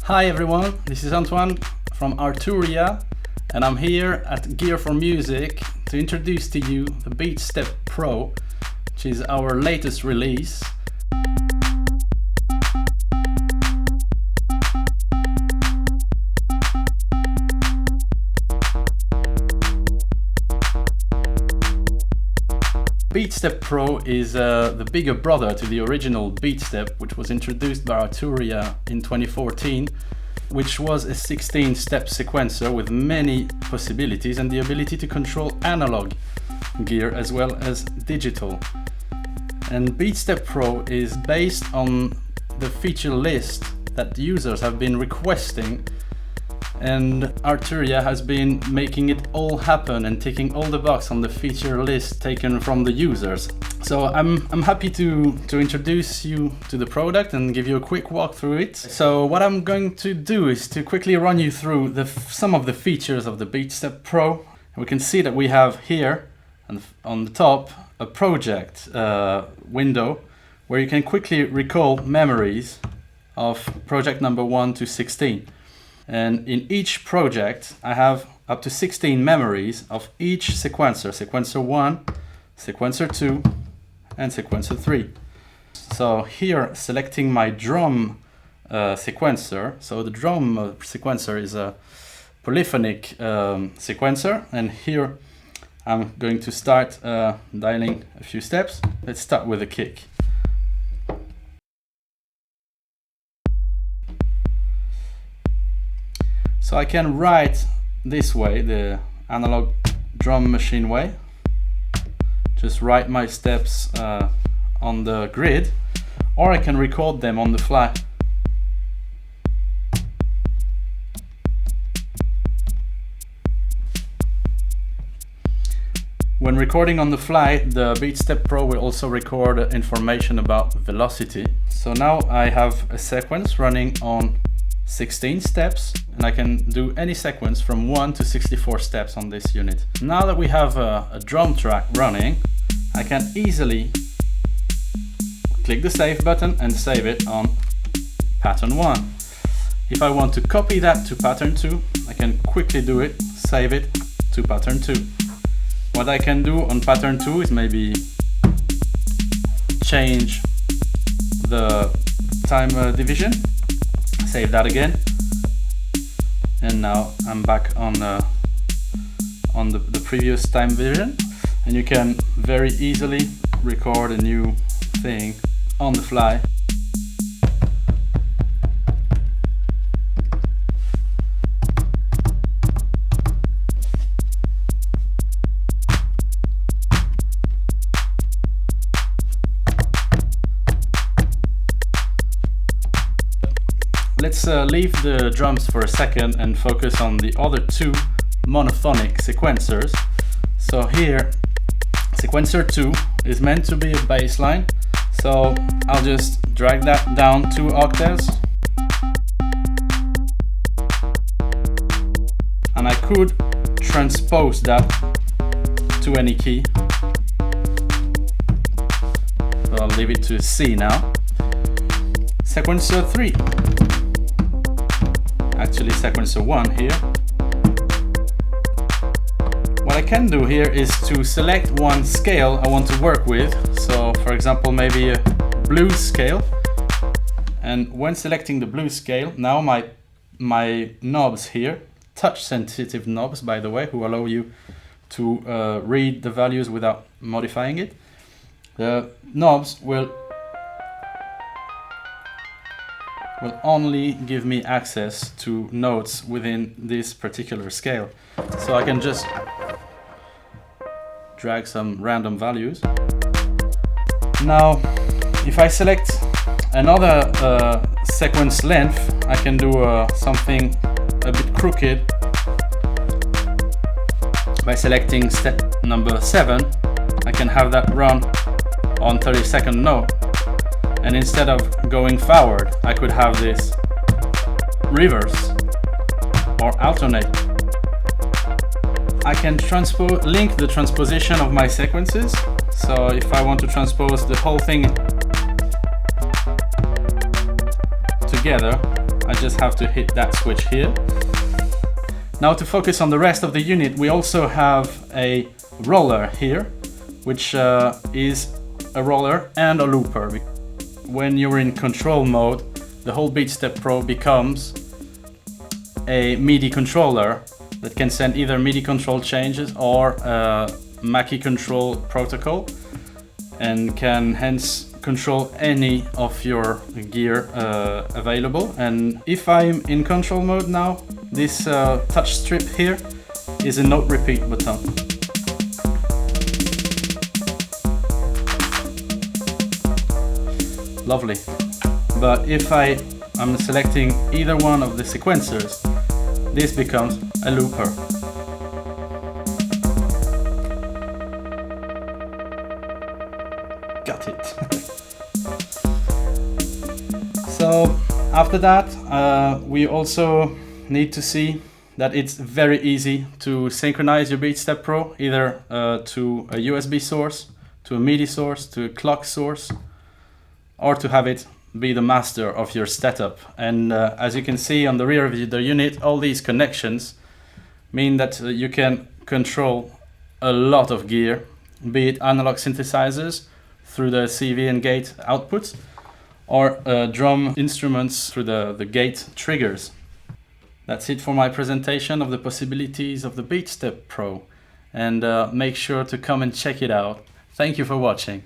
Hi everyone, this is Antoine from Arturia, and I'm here at Gear for Music to introduce to you the Beatstep Pro, which is our latest release. Beatstep Pro is the bigger brother to the original Beatstep, which was introduced by Arturia in 2014, which was a 16-step sequencer with many possibilities and the ability to control analog gear as well as digital. And Beatstep Pro is based on the feature list that users have been requesting, and Arturia has been making it all happen and ticking all the boxes on the feature list taken from the users. So I'm happy to introduce you to the product and give you a quick walk through it. So what I'm going to do is to quickly run you through some of the features of the Beatstep Pro. And we can see that we have here on the top a project window where you can quickly recall memories of project number 1 to 16. And in each project, I have up to 16 memories of each sequencer. Sequencer 1, sequencer 2, and sequencer 3. So here, selecting my drum sequencer. So the drum sequencer is a polyphonic sequencer. And here, I'm going to start dialing a few steps. Let's start with a kick. So I can write this way, the analog drum machine way. Just write my steps on the grid, or I can record them on the fly. When recording on the fly, the Beatstep Pro will also record information about velocity. So now I have a sequence running on 16 steps, and I can do any sequence from 1 to 64 steps on this unit. Now that we have a drum track running, I can easily click the save button and save it on pattern 1. If I want to copy that to pattern 2, I can quickly do it, save it to pattern 2. What I can do on pattern 2 is maybe change the time division. Save that again, and now I'm back on the previous time division, and you can very easily record a new thing on the fly. Let's leave the drums for a second and focus on the other two monophonic sequencers. So here, sequencer 2 is meant to be a bass line, so I'll just drag that down 2 octaves. And I could transpose that to any key. So I'll leave it to C now. Sequencer 3. Actually sequencer 1 here. What I can do here is to select one scale I want to work with. So for example, maybe a blues scale. And when selecting the blues scale, now my knobs here, touch sensitive knobs by the way, who allow you to read the values without modifying it. The knobs will only give me access to notes within this particular scale. So I can just drag some random values. Now, if I select another sequence length, I can do something a bit crooked by selecting step number 7. I can have that run on 32nd note. And instead of going forward, I could have this reverse or alternate. I can link the transposition of my sequences. So if I want to transpose the whole thing together, I just have to hit that switch here. Now to focus on the rest of the unit, we also have a roller here, which is a roller and a looper. When you're in control mode, the whole Beatstep Pro becomes a MIDI controller that can send either MIDI control changes or a Mackie control protocol, and can hence control any of your gear available. And if I'm in control mode now, this touch strip here is a note repeat button. Lovely. But if I'm selecting either one of the sequencers, this becomes a looper. Got it. So after that, we also need to see that it's very easy to synchronize your Beatstep Pro, either to a USB source, to a MIDI source, to a clock source, or to have it be the master of your setup. And as you can see on the rear of the unit, all these connections mean that you can control a lot of gear, be it analog synthesizers through the CV and gate outputs, or drum instruments through the gate triggers. That's it for my presentation of the possibilities of the Beatstep Pro, and make sure to come and check it out. Thank you for watching.